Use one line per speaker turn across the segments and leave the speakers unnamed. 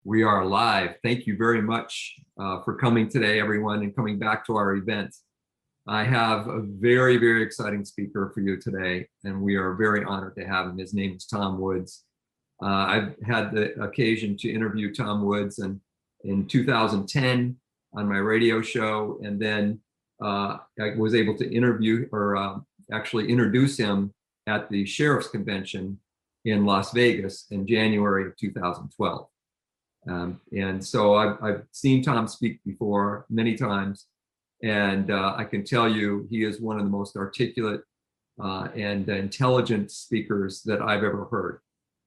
We are live. Thank you very much for coming today, everyone, and coming back to our event. I have a very, very exciting speaker for you today, and we are very honored to have him. His name is Tom Woods. I've had the occasion to interview Tom Woods in 2010 on my radio show, and then I was able to interview or actually introduce him at the Sheriff's Convention in Las Vegas in January of 2012. And so I've seen Tom speak before many times, and I can tell you he is one of the most articulate and intelligent speakers that I've ever heard.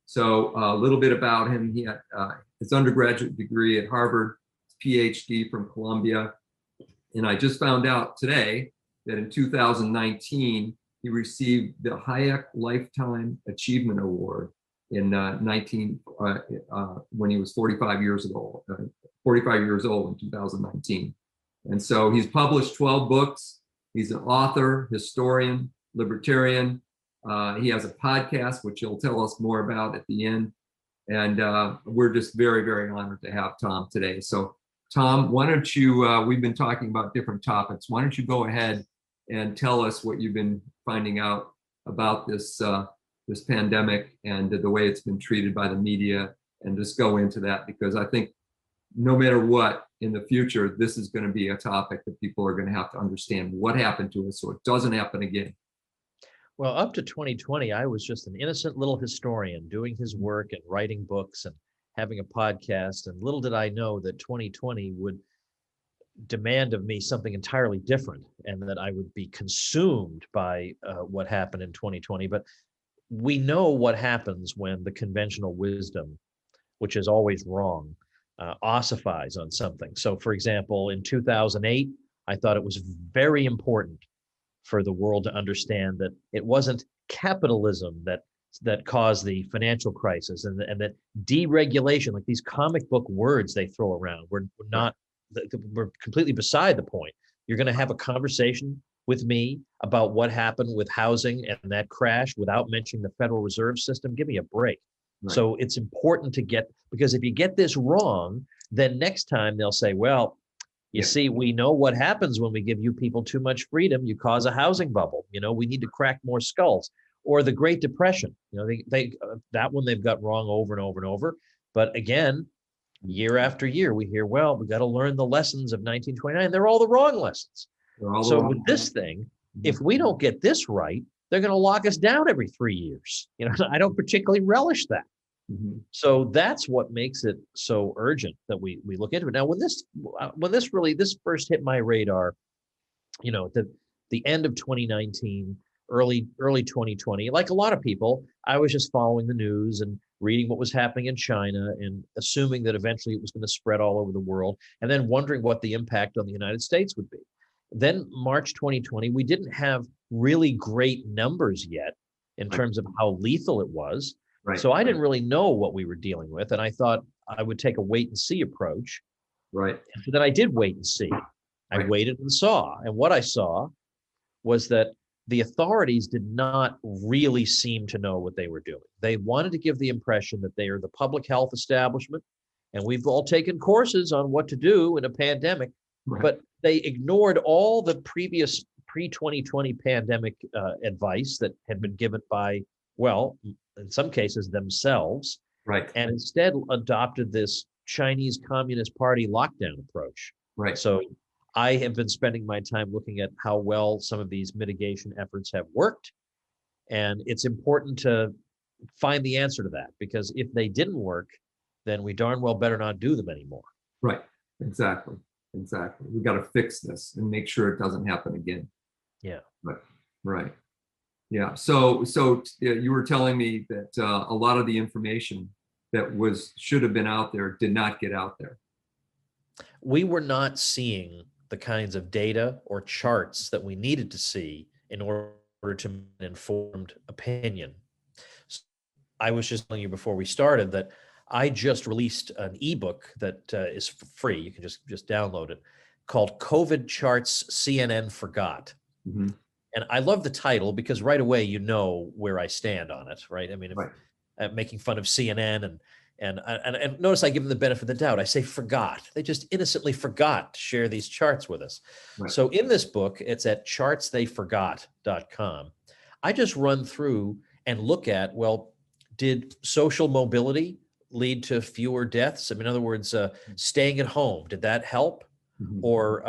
So a little bit about him. He had his undergraduate degree at Harvard, his PhD from Columbia, and I just found out today that in 2019 he received the Hayek Lifetime Achievement Award in when he was 45 years old in 2019. And so he's published 12 books. He's an author, historian, libertarian. He has a podcast, which he'll tell us more about at the end. And we're just very, very honored to have Tom today. So Tom, why don't you, we've been talking about different topics. Why don't you go ahead and tell us what you've been finding out about this pandemic and the way it's been treated by the media, and just go into that, because I think no matter what in the future, this is going to be a topic that people are going to have to understand what happened to us so it doesn't happen again.
Well, up to 2020, I was just an innocent little historian doing his work and writing books and having a podcast. And little did I know that 2020 would demand of me something entirely different, and that I would be consumed by what happened in 2020. But we know what happens when the conventional wisdom, which is always wrong, ossifies on something. So, for example, in 2008, I thought it was very important for the world to understand that it wasn't capitalism that caused the financial crisis, and that deregulation, like these comic book words they throw around, we're completely beside the point. You're going to have a conversation with me about what happened with housing and that crash without mentioning the Federal Reserve System. Give me a break. Right. So it's important to because if you get this wrong, then next time they'll say, well, you see, we know what happens when we give you people too much freedom. You cause a housing bubble. We need to crack more skulls. Or the Great Depression. That one they've got wrong over and over and over. But again, year after year, we hear, well, we got to learn the lessons of 1929. They're all the wrong lessons. So with this thing, if we don't get this right, they're going to lock us down every 3 years. I don't particularly relish that. Mm-hmm. So that's what makes it so urgent that we look into it. Now, when this first hit my radar, at the end of 2019, early 2020, like a lot of people, I was just following the news and reading what was happening in China and assuming that eventually it was going to spread all over the world, and then wondering what the impact on the United States would be. Then March 2020, we didn't have really great numbers yet in terms of how lethal it was. Right. So I didn't really know what we were dealing with, and I thought I would take a wait and see approach.
Right.
And so then I did wait and see. I waited and saw. And what I saw was that the authorities did not really seem to know what they were doing. They wanted to give the impression that they are the public health establishment, and we've all taken courses on what to do in a pandemic, but they ignored all the previous pre-2020 pandemic advice that had been given by, well, in some cases themselves, and instead adopted this Chinese Communist Party lockdown approach. So I have been spending my time looking at how well some of these mitigation efforts have worked. And it's important to find the answer to that, because if they didn't work, then we darn well better not do them anymore.
Right. Exactly. We got to fix this and make sure it doesn't happen again.
Yeah.
Right. Yeah. So you were telling me that a lot of the information that should have been out there did not get out there.
We were not seeing the kinds of data or charts that we needed to see in order to make an informed opinion. So I was just telling you before we started that I just released an ebook that is free. You can just download it, called COVID Charts CNN Forgot. Mm-hmm. And I love the title because right away you know where I stand on it, right? I mean, making fun of CNN and And notice I give them the benefit of the doubt. I say forgot. They just innocently forgot to share these charts with us.
Right.
So in this book, it's at chartstheyforgot.com. I just run through and look at, well, did social mobility lead to fewer deaths? I mean, in other words, staying at home, did that help?
Mhm.
Or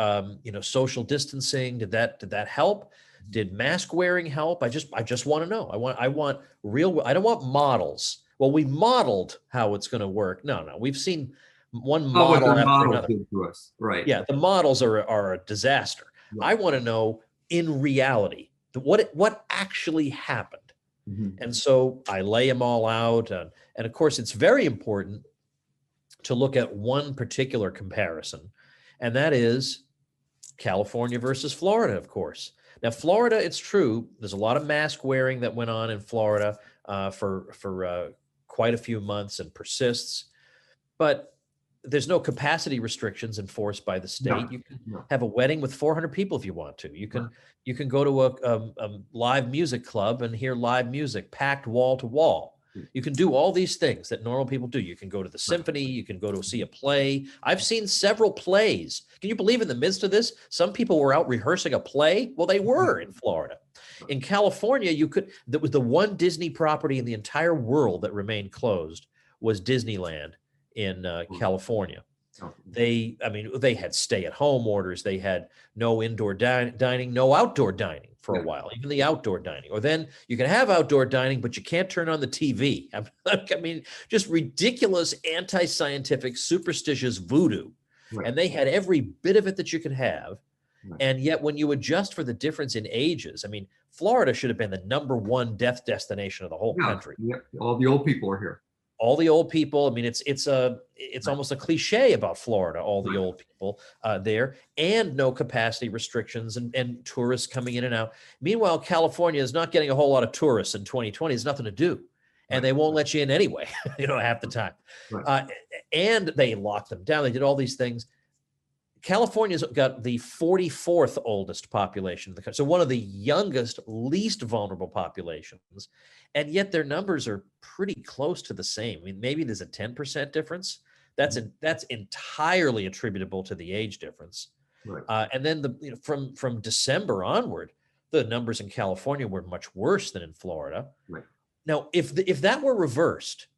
social distancing, did that help? Did mask wearing help? I just want to know. I want real. I don't want models. Well, we modeled how it's going to work. No, we've seen one
Oh, what
model
their
after
models
another.
did to us. Right.
Yeah, the models are a disaster.
Right.
I want to know in reality what actually happened.
Mhm.
And so I lay them all out. And of course, it's very important to look at one particular comparison, and that is California versus Florida, of course. Now, Florida, it's true, there's a lot of mask wearing that went on in Florida for quite a few months and persists, but there's no capacity restrictions enforced by the state.
No,
You can
no.
have a wedding with 400 people if you want to. You can go to a live music club and hear live music packed wall to wall. You can do all these things that normal people do. You can go to the symphony. You can go to see a play. I've seen several plays. Can you believe in the midst of this, some people were out rehearsing a play? Well, they were in Florida. In California, that was the one Disney property in the entire world that remained closed was Disneyland in California. They had stay-at-home orders. They had no indoor dining, no outdoor dining for a while, even the outdoor dining. Or then you can have outdoor dining, but you can't turn on the TV. I mean, just ridiculous, anti-scientific, superstitious voodoo.
Right.
And they had every bit of it that you could have. Right. And yet when you adjust for the difference in ages, I mean, Florida should have been the #1 death destination of the whole country.
Yeah, all the old people are here.
All the old people. I mean, it's almost a cliche about Florida, all the old people there, and no capacity restrictions and tourists coming in and out. Meanwhile, California is not getting a whole lot of tourists in 2020. There's nothing to do. And they won't let you in anyway, half the time. Right. And they locked them down. They did all these things. California's got the 44th oldest population in the country. So one of the youngest, least vulnerable populations. And yet their numbers are pretty close to the same. I mean, maybe there's a 10% difference. That's entirely attributable to the age difference. Right. And then from December onward, the numbers in California were much worse than in Florida. Right. Now, if that were reversed,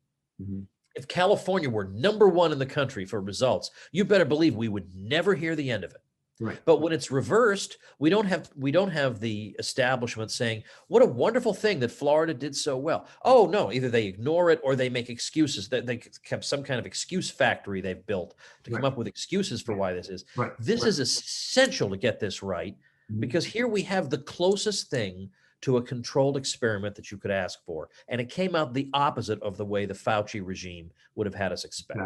if California were #1 in the country for results, you better believe we would never hear the end of it. Right. But when it's reversed, we don't have the establishment saying, what a wonderful thing that Florida did so well. Oh, no, either they ignore it or they make excuses. That they have some kind of excuse factory they've built to come up with excuses for why this is. Right. This is essential to get this right, because here we have the closest thing to a controlled experiment that you could ask for. And it came out the opposite of the way the Fauci regime would have had us expect.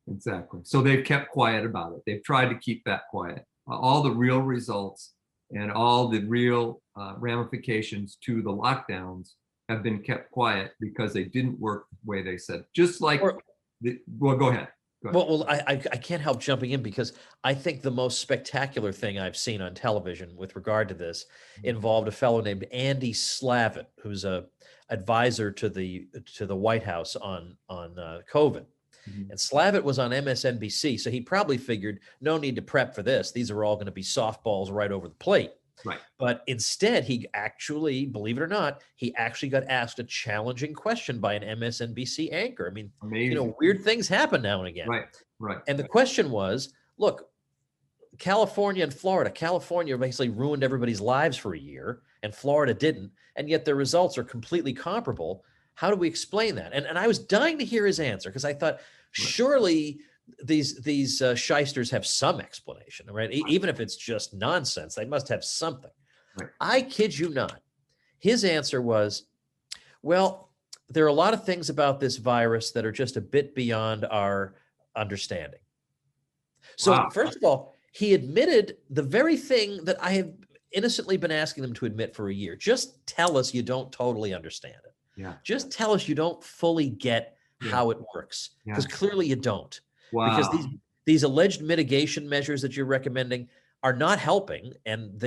Exactly. So they've kept quiet about it. They've tried to keep that quiet. All the real results and all the real ramifications to the lockdowns have been kept quiet because they didn't work the way they said. Just like, well, go ahead.
Well, I can't help jumping in because I think the most spectacular thing I've seen on television with regard to this involved a fellow named Andy Slavitt, who's a advisor to the White House on COVID. And Slavitt was on MSNBC, so he probably figured no need to prep for this. These are all going to be softballs right over the plate. Right. But instead, he actually, believe it or not, he actually got asked a challenging question by an MSNBC anchor. I mean, amazing. Weird things happen now and again.
Right.
And the question was, look, California and Florida. California basically ruined everybody's lives for a year, and Florida didn't. And yet their results are completely comparable. How do we explain that? And I was dying to hear his answer because I thought, surely these shysters have some explanation, right? Even if it's just nonsense, they must have something. Right. I kid you not. His answer was, well, there are a lot of things about this virus that are just a bit beyond our understanding. So first of all, he admitted the very thing that I have innocently been asking them to admit for a year. Just tell us you don't totally understand it. Yeah. Just tell us you don't fully get how it works, because clearly you don't. Because these alleged mitigation measures that you're recommending are not helping, and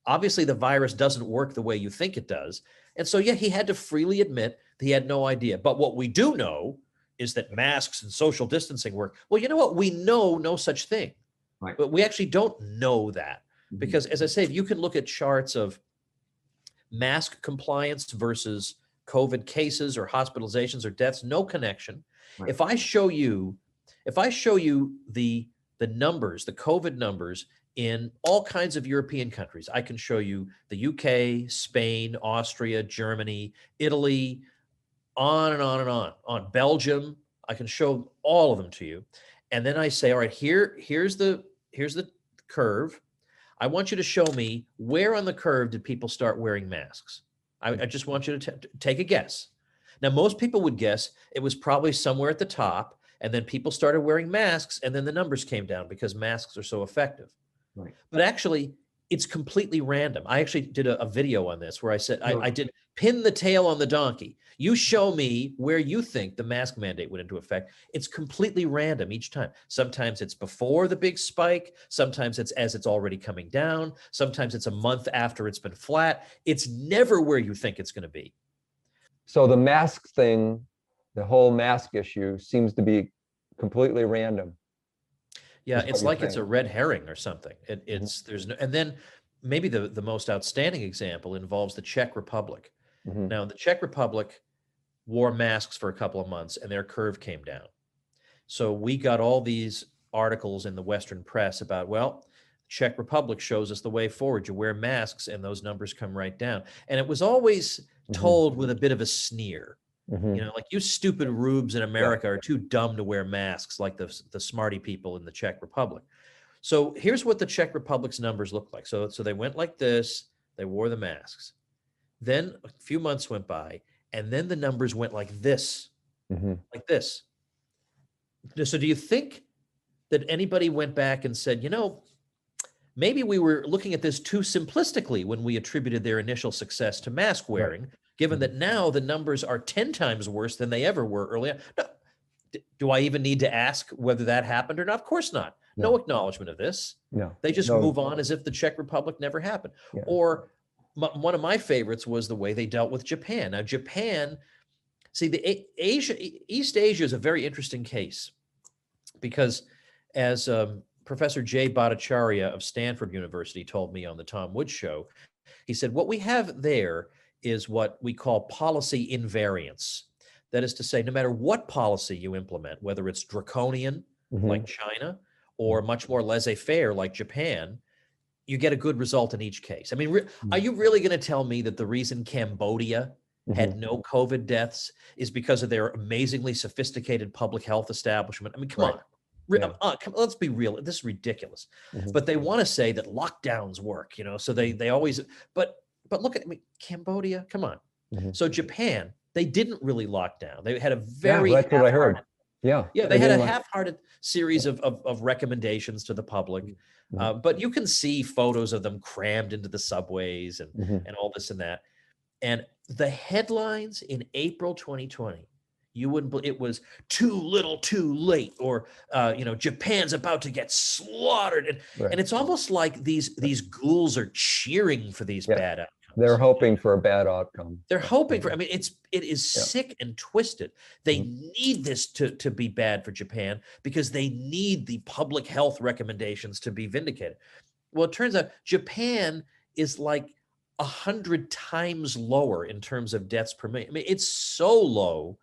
obviously the virus doesn't work the way you think it does. And so, he had to freely admit that he had no idea. But what we do know is that masks and social distancing work. Well, you know what? We know no such thing,
Right.
but we actually don't know that
Mhm.
because, as I say, you can look at charts of mask compliance versus COVID cases or hospitalizations or deaths, no connection.
Right.
If I show you the numbers, the COVID numbers in all kinds of European countries, I can show you the UK, Spain, Austria, Germany, Italy, on and on and on Belgium. I can show all of them to you. And then I say, all right, here's the curve. I want you to show me where on the curve did people start wearing masks. I just want you to take a guess. Now, most people would guess it was probably somewhere at the top, and then people started wearing masks, and then the numbers came down because masks are so effective.
Right.
But actually, it's completely random. I actually did a video on this where I said, I did pin the tail on the donkey. You show me where you think the mask mandate went into effect. It's completely random each time. Sometimes it's before the big spike. Sometimes it's as it's already coming down. Sometimes it's a month after it's been flat. It's never where you think it's going to be.
So the mask thing, the whole mask issue seems to be completely random.
Yeah,
That's what
it's
you're
like it's a
saying.
red herring or something. It's there's no, and then maybe the most outstanding example involves the Czech Republic.
Mhm.
Now, the Czech Republic wore masks for a couple of months and their curve came down. So we got all these articles in the Western press about, well, Czech Republic shows us the way forward. You wear masks and those numbers come right down. And it was always told with a bit of a sneer.
Mhm.
You know, like you stupid rubes in America are too dumb to wear masks like the smarty people in the Czech Republic. So here's what the Czech Republic's numbers look like. So they went like this, they wore the masks. Then a few months went by, and then the numbers went like this,
Mhm.
like this. So do you think that anybody went back and said, you know, maybe we were looking at this too simplistically when we attributed their initial success to mask wearing, given that now the numbers are 10 times worse than they ever were earlier? No. Do I even need to ask whether that happened or not? Of course not. No acknowledgement of this.
No.
They just
No.
move on as if the Czech Republic never happened.
Yeah.
Or one of my favorites was the way they dealt with Japan. Now, Japan, see, East Asia is a very interesting case because as Professor Jay Bhattacharya of Stanford University told me on the Tom Woods show, he said, what we have there is what we call policy invariance. That is to say, no matter what policy you implement, whether it's draconian like China or much more laissez-faire like Japan, you get a good result in each case. I mean, are you really going to tell me that the reason Cambodia had no COVID deaths is because of their amazingly sophisticated public health establishment? I mean, come on. Let's be real. This is ridiculous. But they want to say that lockdowns work, you know, so they always, but look at, I mean, Cambodia, come on. So Japan, they didn't really lock down. They had a very
that's what I heard. Yeah.
They had a half-hearted series of recommendations to the public. But you can see photos of them crammed into the subways and all this and that. And the headlines in April 2020, you wouldn't believe it was too little, too late, or you know, Japan's about to get slaughtered. And it's almost like these ghouls are cheering for these bad outcomes.
They're hoping for a bad outcome.
They're hoping for, I mean, it is sick and twisted. They need this to be bad for Japan because they need the public health recommendations to be vindicated. Well, it turns out Japan is like 100 times lower in terms of deaths per million. I mean, it's so low,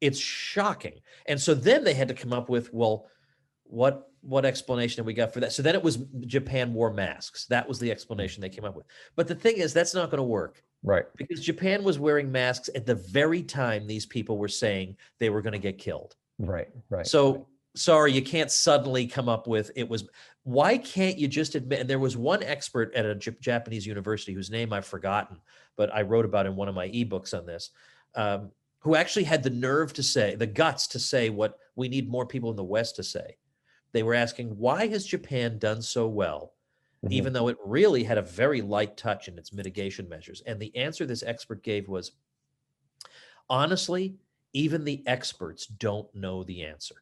it's shocking. And so then they had to come up with, well, what explanation have we got for that? So then it was Japan wore masks. That was the explanation they came up with. But the thing is, that's not going to work.
Right.
Because Japan was wearing masks at the very time these people were saying they were going to get killed.
Right.
So sorry, you can't suddenly come up with it was. Why can't you just admit? And there was one expert at a Japanese university whose name I've forgotten, but I wrote about in one of my ebooks on this, who actually had the nerve to say, the guts to say what we need more people in the West to say. They were asking, why has Japan done so well, even though it really had a very light touch in its mitigation measures? And the answer this expert gave was, honestly, even the experts don't know the answer.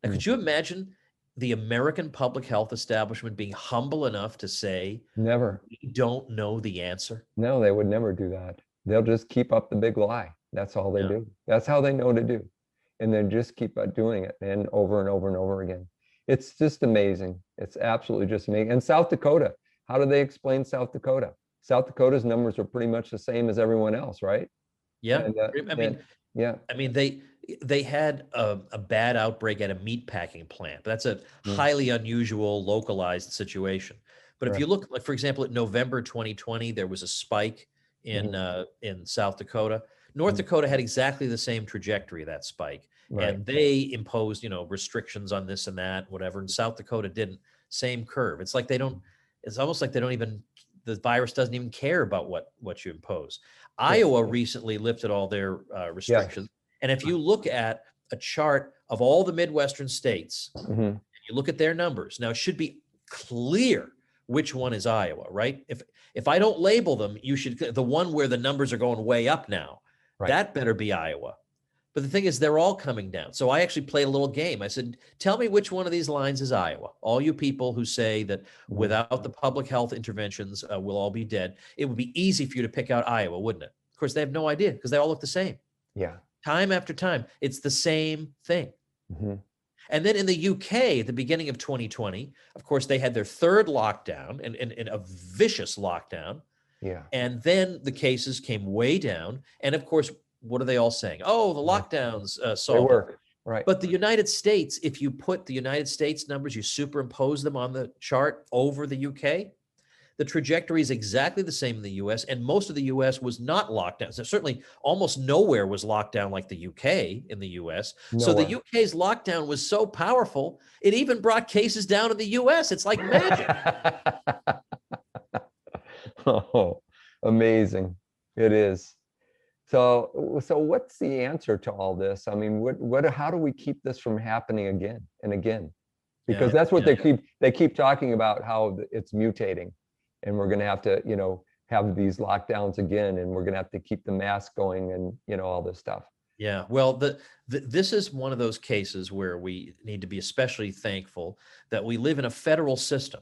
Now, could you imagine the American public health establishment being humble enough to say,
never,
we don't know the answer?
No, they would never do that. They'll just keep up the big lie. That's all they do. That's how they know to do. and then just keep doing it and over and over and over again. It's just amazing. It's absolutely just amazing. And South Dakota, how do they explain South Dakota? South Dakota's numbers are pretty much the same as everyone else, right?
Yeah.
And, yeah.
I mean, they had a bad outbreak at a meat packing plant. That's a
Mm.
highly unusual, localized situation. But if you look, like, for example, at November 2020, there was a spike in South Dakota. North Dakota had exactly the same trajectory of that spike,
Right.
and they imposed, restrictions on this and that, whatever. And South Dakota didn't. Same curve. It's like they don't. It's almost like they don't even. The virus doesn't even care about what you impose. Iowa recently lifted all their restrictions. And if you look at a chart of all the Midwestern states, you look at their numbers, now it should be clear which one is Iowa, right? If I don't label them, you should, the one where the numbers are going way up now, that better be Iowa. But the thing is, they're all coming down. So I actually played a little game. I said, tell me which one of these lines is Iowa. All you people who say that without the public health interventions, we'll all be dead. It would be easy for you to pick out Iowa, wouldn't it? Of course, they have no idea because they all look the same.
Yeah.
Time after time, it's the same thing. And then in the UK, at the beginning of 2020, of course, they had their third lockdown and a vicious lockdown.
Yeah.
And then the cases came way down. And of course, what are they all saying? Oh, the lockdowns
They work. Right.
But the United States, if you put the United States numbers, you superimpose them on the chart over the UK, the trajectory is exactly the same in the US, and most of the US was not locked down. So certainly almost nowhere was locked down like the UK in the US. So the UK's lockdown was so powerful, it even brought cases down in the US. It's like magic.
Oh, amazing. It is. So what's the answer to all this? I mean, how do we keep this from happening again and again? Because that's what they keep talking about, how it's mutating. And we're going to have to, have these lockdowns again, and we're going to have to keep the mask going and, all this stuff.
Yeah, well, this is one of those cases where we need to be especially thankful that we live in a federal system,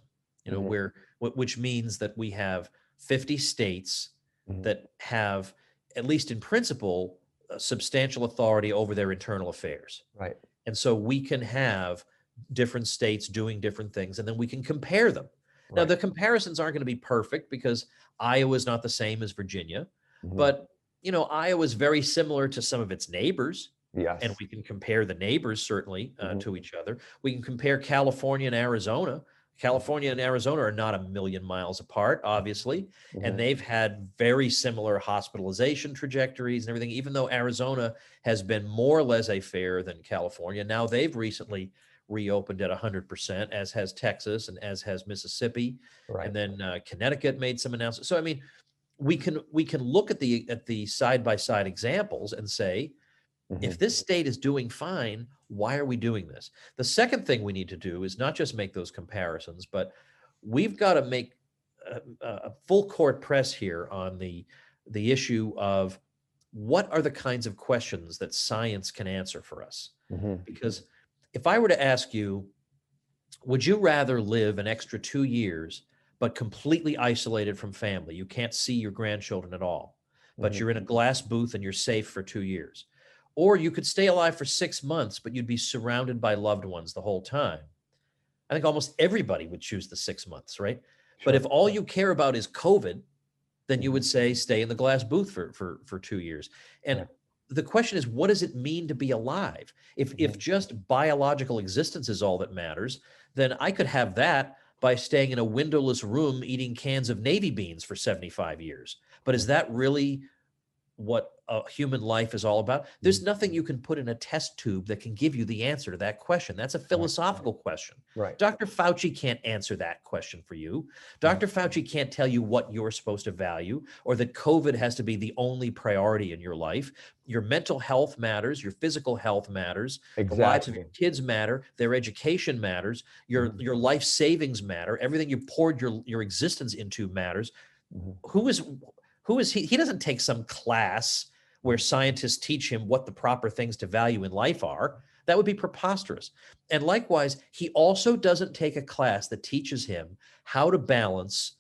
which means that we have 50 states that have, at least in principle, substantial authority over their internal affairs.
Right.
And so we can have different states doing different things, and then we can compare them. Now, the comparisons aren't going to be perfect because Iowa is not the same as Virginia, but, Iowa is very similar to some of its neighbors.
Yes.
And we can compare the neighbors, certainly, to each other. We can compare California and Arizona. California and Arizona are not a million miles apart, obviously, and they've had very similar hospitalization trajectories and everything, even though Arizona has been more laissez-faire than California. Now they've recently reopened at 100%, as has Texas and as has Mississippi. Right. And then Connecticut made some announcements. So, I mean, we can look at the side-by-side examples and say, if this state is doing fine, why are we doing this? The second thing we need to do is not just make those comparisons, but we've got to make a full court press here on the issue of what are the kinds of questions that science can answer for us. Because if I were to ask you, would you rather live an extra 2 years, but completely isolated from family? You can't see your grandchildren at all, but you're in a glass booth and you're safe for 2 years. Or you could stay alive for 6 months, but you'd be surrounded by loved ones the whole time. I think almost everybody would choose the 6 months, right? Sure. But if all you care about is COVID, then you would say stay in the glass booth for 2 years. And the question is, what does it mean to be alive? If just biological existence is all that matters, then I could have that by staying in a windowless room eating cans of Navy beans for 75 years. But is that really what a human life is all about? There's nothing you can put in a test tube that can give you the answer to that question. That's a philosophical question. Right. Dr. Fauci can't answer that question for you. Dr. Fauci can't tell you what you're supposed to value, or that COVID has to be the only priority in your life. Your mental health matters. Your physical health matters. Exactly. The lives of your kids matter. Their education matters. Your life savings matter. Everything you poured your existence into matters. Who is he? He doesn't take some class where scientists teach him what the proper things to value in life are. That would be preposterous. And likewise, he also doesn't take a class that teaches him how to balance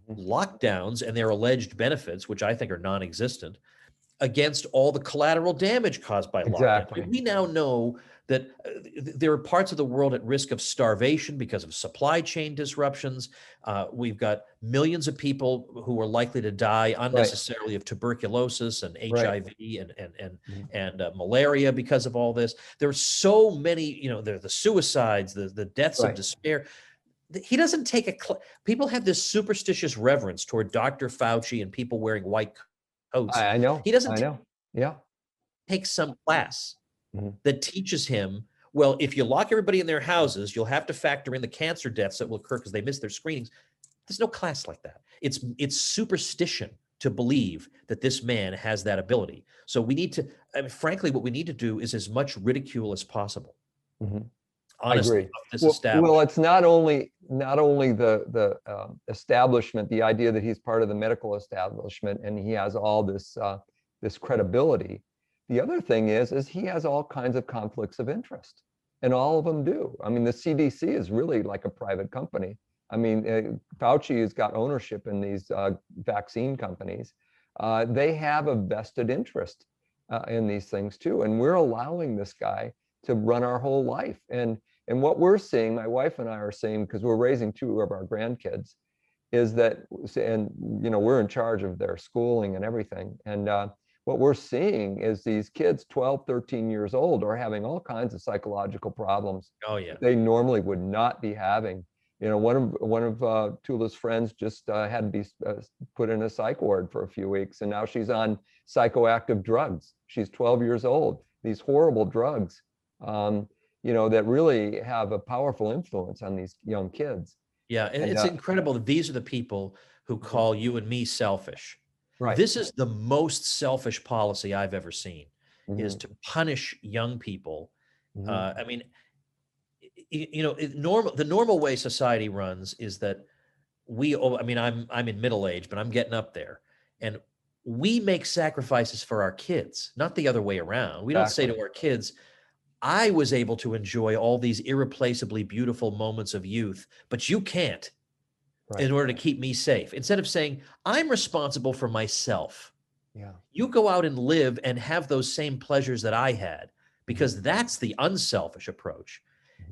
lockdowns and their alleged benefits, which I think are non-existent, against all the collateral damage caused by lockdown.
Exactly.
We now know that there are parts of the world at risk of starvation because of supply chain disruptions. We've got millions of people who are likely to die unnecessarily of tuberculosis and HIV and malaria because of all this. There are so many, there are the suicides, the deaths of despair. He doesn't take people have this superstitious reverence toward Dr. Fauci and people wearing white coats.
I know.
He doesn't
take
some class that teaches him, well, if you lock everybody in their houses, you'll have to factor in the cancer deaths that will occur because they missed their screenings. There's no class like that. It's superstition to believe that this man has that ability. So we need to, frankly, what we need to do is as much ridicule as possible. Honestly,
I agree. Well, it's not only the establishment, the idea that he's part of the medical establishment and he has all this this credibility. The other thing is he has all kinds of conflicts of interest, and all of them do. I mean, the CDC is really like a private company. I mean, Fauci has got ownership in these vaccine companies. They have a vested interest in these things too, and we're allowing this guy to run our whole life. And what we're seeing, my wife and I are seeing, because we're raising 2 of our grandkids, is that, and we're in charge of their schooling and everything. And what we're seeing is these kids, 12, 13 years old, are having all kinds of psychological problems.
Oh yeah.
They normally would not be having. One of Tula's friends just had to be put in a psych ward for a few weeks, and now she's on psychoactive drugs. She's 12 years old. These horrible drugs, that really have a powerful influence on these young kids.
Yeah, and it's incredible that these are the people who call you and me selfish.
Right.
This is the most selfish policy I've ever seen, is to punish young people. I mean, the normal way society runs is that I'm in middle age, but I'm getting up there, and we make sacrifices for our kids, not the other way around. We don't say to our kids, I was able to enjoy all these irreplaceably beautiful moments of youth, but you can't in order to keep me safe. Instead of saying, I'm responsible for myself.
Yeah.
You go out and live and have those same pleasures that I had, because that's the unselfish approach.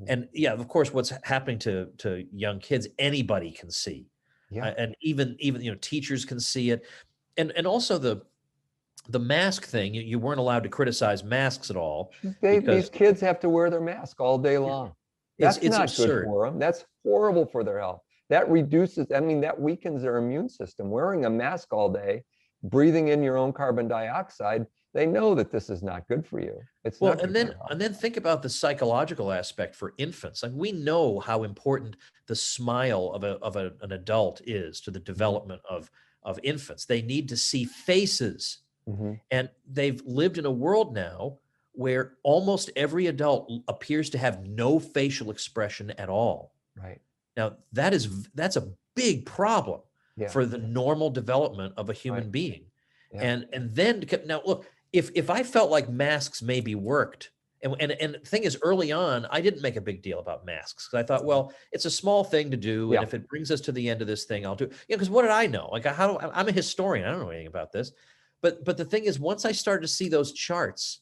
And yeah, of course, what's happening to young kids, anybody can see. And even teachers can see it. And also the mask thing, you weren't allowed to criticize masks at all.
These kids have to wear their mask all day long. That's not
absurd.
Good for them. That's horrible for their health. That weakens their immune system. Wearing a mask all day, breathing in your own carbon dioxide, they know that this is not good for you.
And then think about the psychological aspect for infants. Like, we know how important the smile of an adult is to the development of infants. They need to see faces. And they've lived in a world now where almost every adult appears to have no facial expression at all.
Right.
Now, that's a big problem for the normal development of a human being. And then now look, if I felt like masks maybe worked, and the thing is, early on, I didn't make a big deal about masks, because I thought, well, it's a small thing to do, and if it brings us to the end of this thing, I'll do it. Because what did I know? Like, I'm a historian. I don't know anything about this. But the thing is, once I started to see those charts,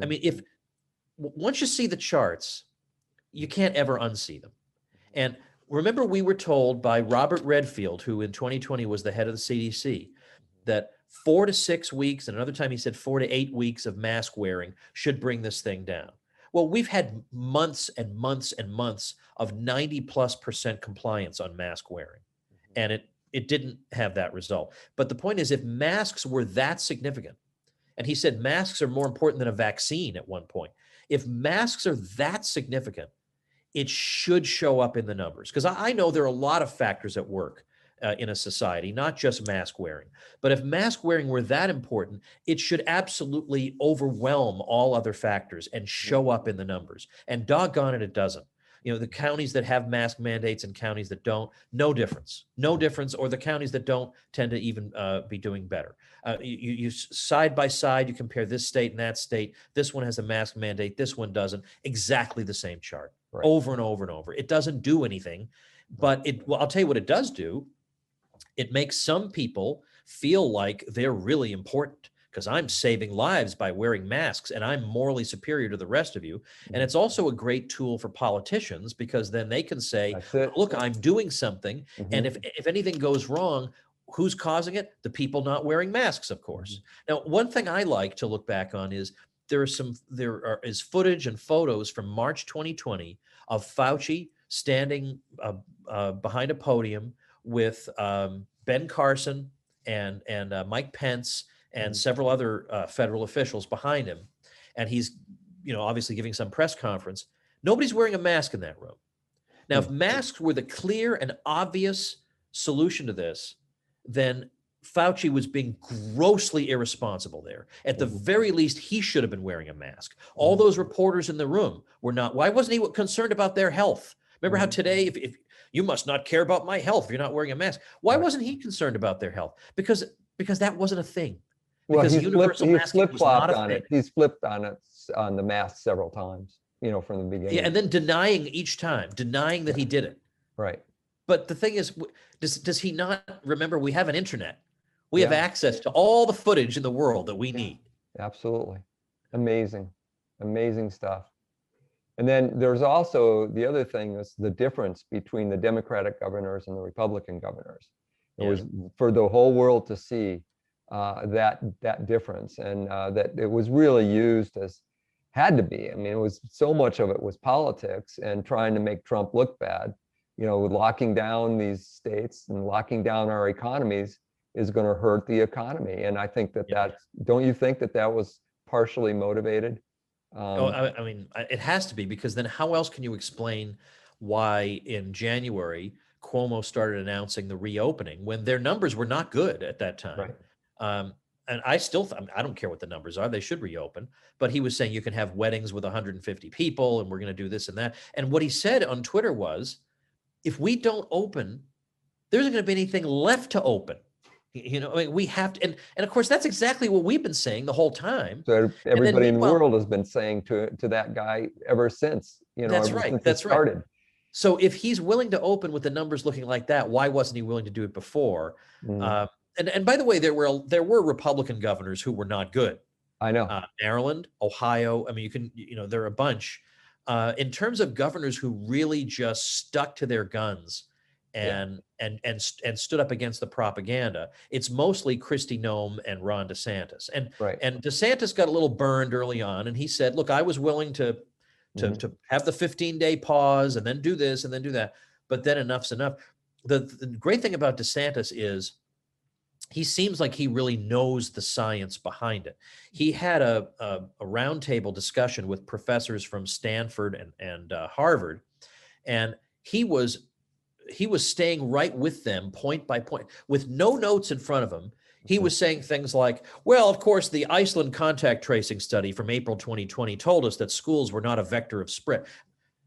I mean, once you see the charts, you can't ever unsee them. And remember, we were told by Robert Redfield, who in 2020 was the head of the CDC, that 4 to 6 weeks, and another time he said 4 to 8 weeks of mask wearing should bring this thing down. Well, we've had months and months and months of 90+% compliance on mask wearing, and it didn't have that result. But the point is, if masks were that significant, and he said masks are more important than a vaccine at one point, if masks are that significant, it should show up in the numbers. Because I know there are a lot of factors at work in a society, not just mask wearing. But if mask wearing were that important, it should absolutely overwhelm all other factors and show up in the numbers. And doggone it, it doesn't. The counties that have mask mandates and counties that don't, no difference, or the counties that don't tend to even be doing better. You side by side, you compare this state and that state. This one has a mask mandate, this one doesn't. Exactly the same chart, over and over and over. It doesn't do anything, but I'll tell you what it does do. It makes some people feel like they're really important, because I'm saving lives by wearing masks and I'm morally superior to the rest of you. And it's also a great tool for politicians because then they can say,
That's it.
look, I'm doing something. And
Mhm.
if anything goes wrong, who's causing it? The people not wearing masks, of course. Now, one thing I like to look back on is there is footage and photos from March 2020 of Fauci standing behind a podium with Ben Carson and Mike Pence and several other federal officials behind him, and he's, obviously giving some press conference. Nobody's wearing a mask in that room. Now, if masks were the clear and obvious solution to this, then Fauci was being grossly irresponsible there. At the very least, he should have been wearing a mask. All those reporters in the room were not. Why wasn't he concerned about their health? Remember how today, if you must not care about my health if you're not wearing a mask. Why wasn't he concerned about their health? Because that wasn't a thing.
Well,
Because universal masking was not a
on
thing.
it. He's flipped on it, on the mask several times, from the beginning.
Yeah, and then denying each time, denying that he did it.
Right.
But the thing is, does he not remember we have an internet? We have access to all the footage in the world that we need.
Absolutely. Amazing. Amazing stuff. And then there's also the other thing is the difference between the Democratic governors and the Republican governors. It was for the whole world to see that difference, and that it was really used as had to be. I mean, it was so much of it was politics and trying to make Trump look bad. With locking down these states and locking down our economies is going to hurt the economy. And I think don't you think that was partially motivated?
I mean, it has to be, because then how else can you explain why in January Cuomo started announcing the reopening when their numbers were not good at that time?
Right.
And I still, I don't care what the numbers are, they should reopen. But he was saying you can have weddings with 150 people and we're going to do this and that. And what he said on Twitter was, if we don't open, there isn't going to be anything left to open. I mean, we have to, and of course, that's exactly what we've been saying the whole time.
So everybody in the world has been saying to that guy ever since,
that's
ever
right.
since
That's
it started.
Right. So if he's willing to open with the numbers looking like that, why wasn't he willing to do it before? And by the way, there were Republican governors who were not good.
I know.
Maryland, Ohio. I mean, there are a bunch. In terms of governors who really just stuck to their guns and stood up against the propaganda, it's mostly Kristi Noem and Ron DeSantis. And DeSantis got a little burned early on, and he said, "Look, I was willing to have the 15-day pause and then do this and then do that, but then enough's enough." The great thing about DeSantis is he seems like he really knows the science behind it. He had a roundtable discussion with professors from Stanford and Harvard, and he was staying right with them point by point with no notes in front of him. He was saying things like, well, of course, the Iceland contact tracing study from April 2020 told us that schools were not a vector of spread.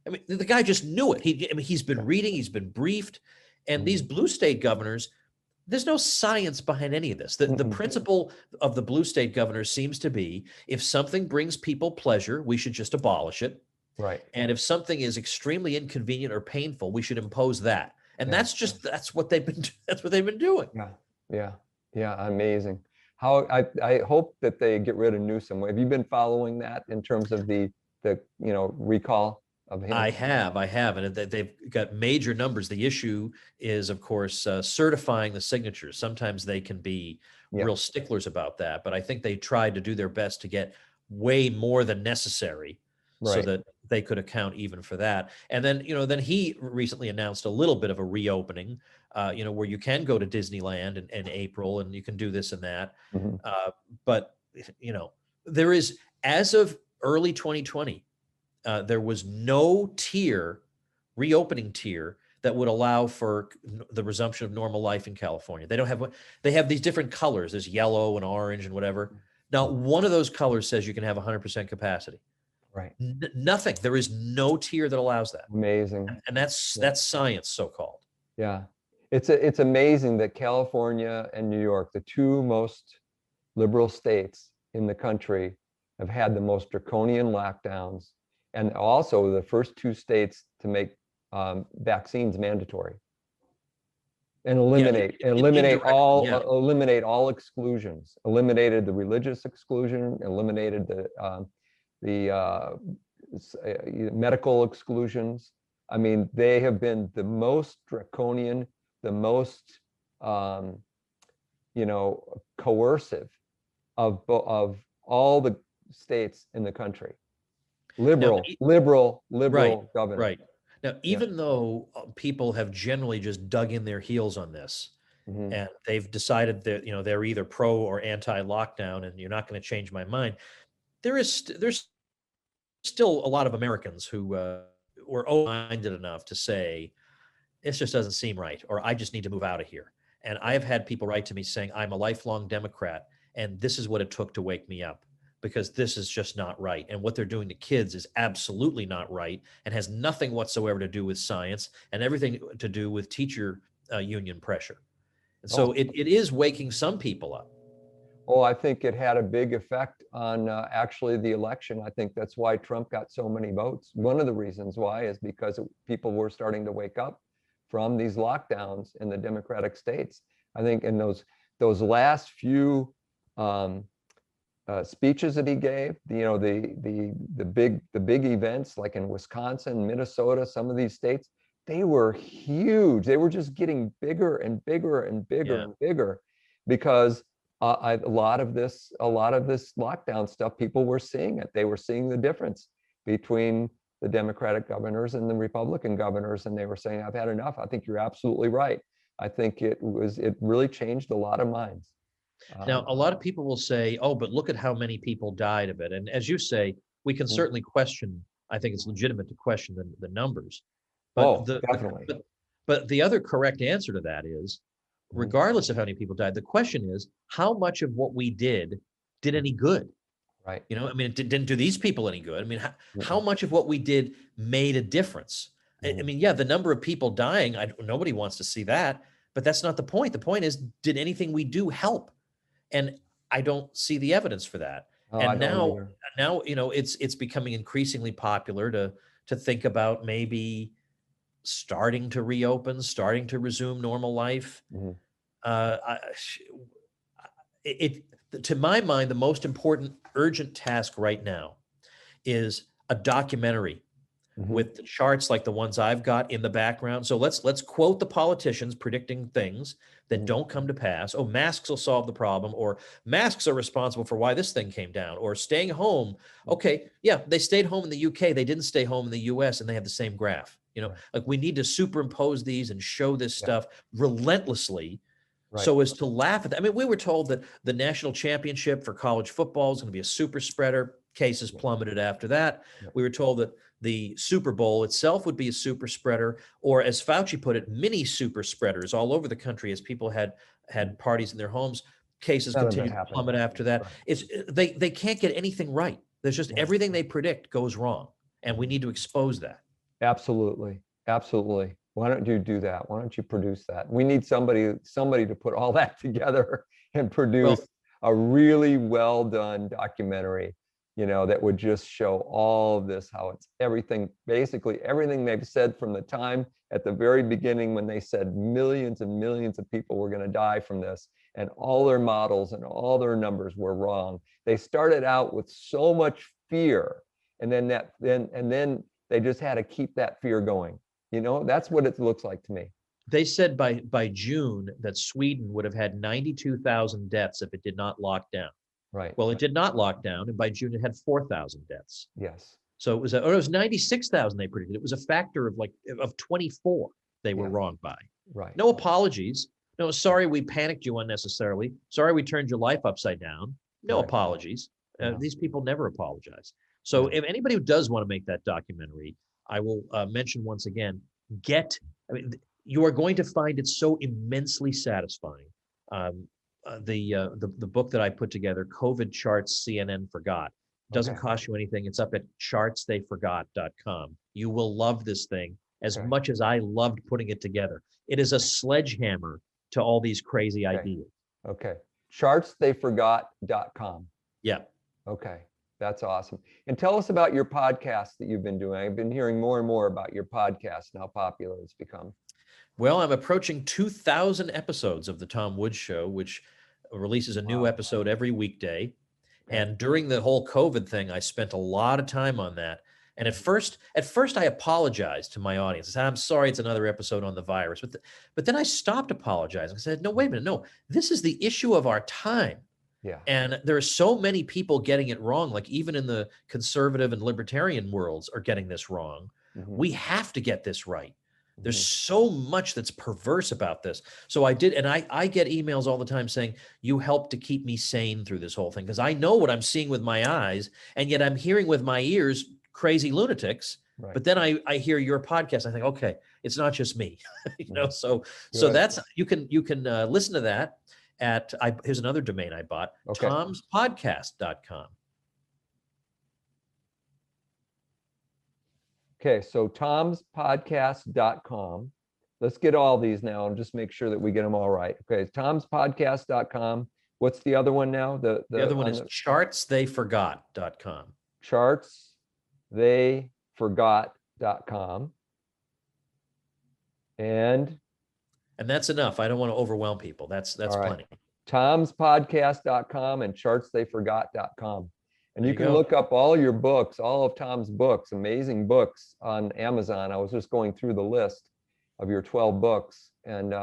I mean, the guy just knew it. He's been reading, he's been briefed, and these blue state governors, there's no science behind any of this. The principle of the blue state governors seems to be, if something brings people pleasure, we should just abolish it.
Right.
And if something is extremely inconvenient or painful, we should impose that. And that's what they've been doing.
Yeah. Amazing. How I hope that they get rid of Newsom. Have you been following that in terms of the recall of him?
I have, and they've got major numbers. The issue is, of course, certifying the signatures. Sometimes they can be real sticklers about that, but I think they tried to do their best to get way more than necessary, so that they could account even for that. And then, then he recently announced a little bit of a reopening, where you can go to Disneyland in April and you can do this and that. But, there is, as of early 2020, there was no reopening tier that would allow for the resumption of normal life in California. They have these different colors. There's yellow and orange and whatever. Now, one of those colors says you can have 100% capacity.
Right.
Nothing. There is no tier that allows that.
Amazing.
And that's science, so-called.
Yeah. It's amazing that California and New York, the two most liberal states in the country, have had the most draconian lockdowns, and also the first two states to make vaccines mandatory. And eliminate
indirectly,
all
yeah.
eliminate all exclusions. Eliminated the religious exclusion. Eliminated the medical exclusions. I mean, they have been the most draconian, the most coercive of all the states in the country. Liberal
Right,
governor.
right. Now, even though people have generally just dug in their heels on this,
Mhm.
and they've decided that, they're either pro or anti-lockdown, and you're not going to change my mind, there's still a lot of Americans who were open-minded enough to say, this just doesn't seem right, or I just need to move out of here. And I've had people write to me saying, I'm a lifelong Democrat, and this is what it took to wake me up, because this is just not right. And what they're doing to kids is absolutely not right, and has nothing whatsoever to do with science, and everything to do with teacher union pressure. And so it is waking some people up.
Oh, I think it had a big effect on actually the election. I think that's why Trump got so many votes. One of the reasons why is because people were starting to wake up from these lockdowns in the Democratic states. I think in those last few speeches that he gave, the big events like in Wisconsin, Minnesota, some of these states, they were huge. They were just getting bigger and bigger and bigger and bigger, because a lot of this lockdown stuff, people were seeing it. They were seeing the difference between the Democratic governors and the Republican governors, and they were saying, I've had enough. I think you're absolutely right. I think it really changed a lot of minds.
Now, a lot of people will say, oh, but look at how many people died of it. And as you say, we can certainly question, I think it's legitimate to question the numbers. But
definitely.
But the other correct answer to that is, regardless of how many people died, the question is, how much of what we did any good?
Right.
I mean, it didn't do these people any good. I mean, how much of what we did made a difference? I mean, yeah, the number of people dying, nobody wants to see that, but that's not the point. The point is, did anything we do help? And I don't see the evidence for that. And now, it's becoming increasingly popular to think about maybe starting to reopen, starting to resume normal life. To my mind, the most important urgent task right now is a documentary with the charts like the ones I've got in the background. So let's quote the politicians predicting things that don't come to pass. Oh, masks will solve the problem, or masks are responsible for why this thing came down, or staying home. Okay, yeah, they stayed home in the UK. They didn't stay home in the US, and they have the same graph. Like, we need to superimpose these and show this stuff relentlessly, so as to laugh at that. I mean, we were told that the national championship for college football is going to be a super spreader. Cases plummeted after that. We were told that the Super Bowl itself would be a super spreader, or as Fauci put it, mini super spreaders all over the country as people had parties in their homes. Cases continued to plummet after that. It's they can't get anything right. There's just everything they predict goes wrong, and we need to expose that.
Absolutely. Absolutely. Why don't you do that? Why don't you produce that? We need somebody to put all that together and produce a really well done documentary, that would just show all of this, how it's basically everything they've said from the time at the very beginning when they said millions and millions of people were going to die from this, and all their models and all their numbers were wrong. They started out with so much fear, and then they just had to keep that fear going. That's what it looks like to me.
They said by June that Sweden would have had 92,000 deaths if it did not lock down.
Right.
Well, it did not lock down, and by June it had 4,000 deaths.
Yes.
So it was 96,000 they predicted. It was a factor of 24 they were wrong by.
Right.
No apologies. No, sorry we panicked you unnecessarily. Sorry we turned your life upside down. No apologies. These people never apologize. So if anybody who does want to make that documentary, I will mention once again, you are going to find it so immensely satisfying. The book that I put together, COVID Charts CNN Forgot, doesn't cost you anything. It's up at chartstheyforgot.com. You will love this thing as much as I loved putting it together. It is a sledgehammer to all these crazy ideas.
Okay. Chartstheyforgot.com.
Yeah.
Okay. That's awesome. And tell us about your podcast that you've been doing. I've been hearing more and more about your podcast and how popular it's become.
Well, I'm approaching 2,000 episodes of the Tom Woods Show, which releases a new episode every weekday. And during the whole COVID thing, I spent a lot of time on that. And at first I apologized to my audience. I said, I'm sorry, it's another episode on the virus. But then I stopped apologizing. I said, no, wait a minute. No, this is the issue of our time.
Yeah.
And there are so many people getting it wrong. Like even in the conservative and libertarian worlds are getting this wrong. We have to get this right. There's so much that's perverse about this. So I did, and I get emails all the time saying, you helped to keep me sane through this whole thing, because I know what I'm seeing with my eyes, and yet I'm hearing with my ears crazy lunatics.
Right.
But then I hear your podcast, I think, okay, it's not just me. So
Good.
that's, you can listen to that at, here's another domain I bought,
Okay.
tomspodcast.com.
Okay, so tomspodcast.com. Let's get all these now and just make sure that we get them all right. Okay, tomspodcast.com. What's the other one now? The
other one is chartstheyforgot.com.
Chartstheyforgot.com. And
that's enough. I don't want to overwhelm people. That's
all right.
plenty.
tomspodcast.com and chartstheyforgot.com. And you can look up all your books, all of Tom's books, amazing books on Amazon. I was just going through the list of your 12 books and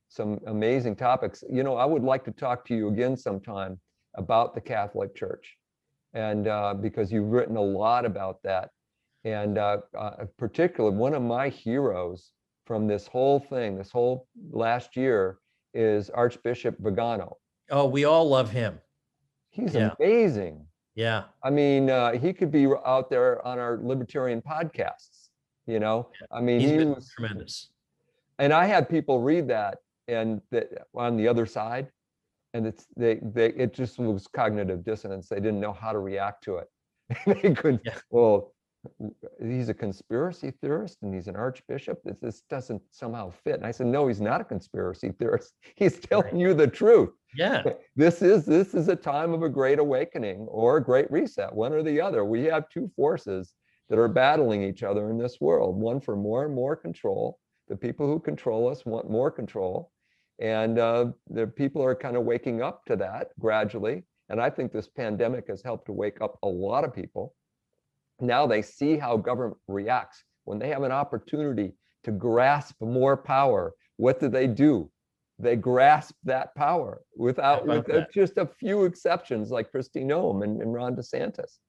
some amazing topics. You know, I would like to talk to you again sometime about the Catholic Church. And because you've written a lot about that. And particularly one of my heroes from this whole thing, this whole last year, is Archbishop Vigano.
Oh, we all love him.
He's amazing.
Yeah.
I mean, he could be out there on our libertarian podcasts, you know? I mean,
He's
he
been
was
tremendous.
And I had people read that and on the other side, and it just was cognitive dissonance. They didn't know how to react to it. They couldn't, well, he's a conspiracy theorist and he's an archbishop. This doesn't somehow fit. And I said, no, he's not a conspiracy theorist. He's telling you the truth.
Yeah.
This is a time of a great awakening or a great reset, one or the other. We have two forces that are battling each other in this world, one for more and more control. The people who control us want more control. And the people are kind of waking up to that gradually. And I think this pandemic has helped to wake up a lot of people. Now they see how government reacts when they have an opportunity to grasp more power. What do? They grasp that power with just a few exceptions like Kristi Noem and Ron DeSantis.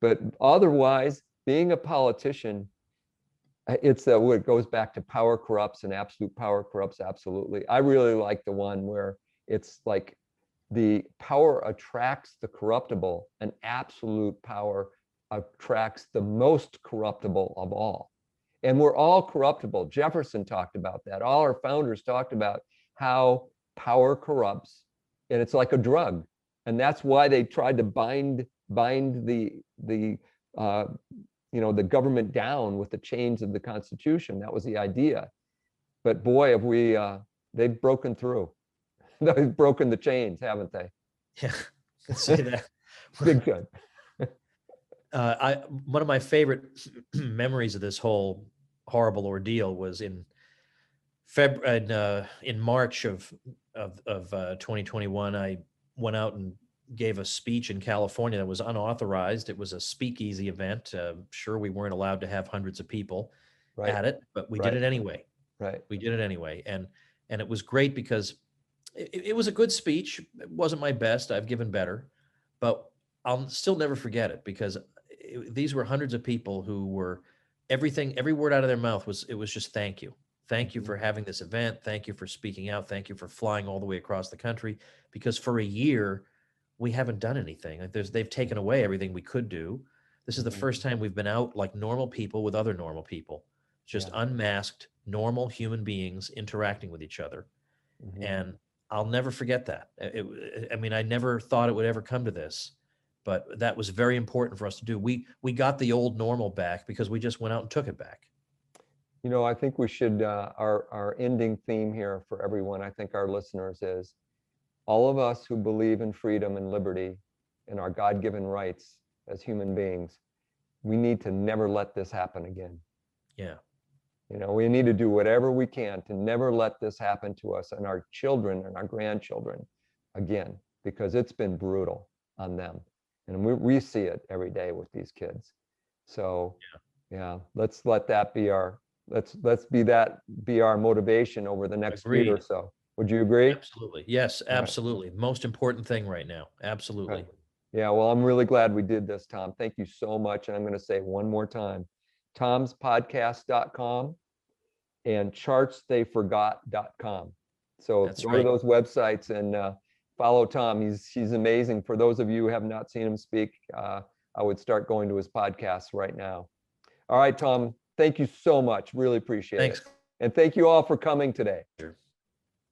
But otherwise, being a politician, it goes back to power corrupts and absolute power corrupts absolutely. I really like the one where it's like the power attracts the corruptible and absolute power attracts the most corruptible of all. And we're all corruptible. Jefferson talked about that. All our founders talked about how power corrupts, and it's like a drug. And that's why they tried to bind the government down with the chains of the Constitution. That was the idea. But boy, have they've broken through. They've broken the chains, haven't they?
Yeah, let's say that.
Big good.
One of my favorite memories of this whole horrible ordeal was in March of 2021. I went out and gave a speech in California that was unauthorized. It was a speakeasy event. Sure, we weren't allowed to have hundreds of people at it, but we did it anyway.
Right.
We did it anyway, and it was great because it was a good speech. It wasn't my best. I've given better, but I'll still never forget it because these were hundreds of people who were every word out of their mouth was just thank you. Thank you for having this event. Thank you for speaking out. Thank you for flying all the way across the country, because for a year we haven't done anything. Like they've taken away everything we could do. This is the first time we've been out like normal people with other normal people, just unmasked, normal human beings interacting with each other. And I'll never forget that. I mean, I never thought it would ever come to this, but that was very important for us to do. We got the old normal back because we just went out and took it back.
You know, I think we should, our ending theme here for everyone, I think our listeners is, all of us who believe in freedom and liberty and our God-given rights as human beings, we need to never let this happen again.
Yeah.
You know, we need to do whatever we can to never let this happen to us and our children and our grandchildren again, because it's been brutal on them. And we see it every day with these kids. So yeah, let's let that be our, let's be our motivation over the next week or
Agreed.
so. Would you agree?
Absolutely. Yes,
All right.
absolutely. Most important thing right now. Absolutely.
Okay. Yeah, well, I'm really glad we did this, Tom. Thank you so much. And I'm going to say one more time, tomspodcast.com and chartstheyforgot.com. So
That's
go
right.
to those websites and follow Tom. He's amazing. For those of you who have not seen him speak, I would start going to his podcast right now. All right, Tom, thank you so much. Really appreciate
Thanks.
it. And thank you all for coming today.
Sure.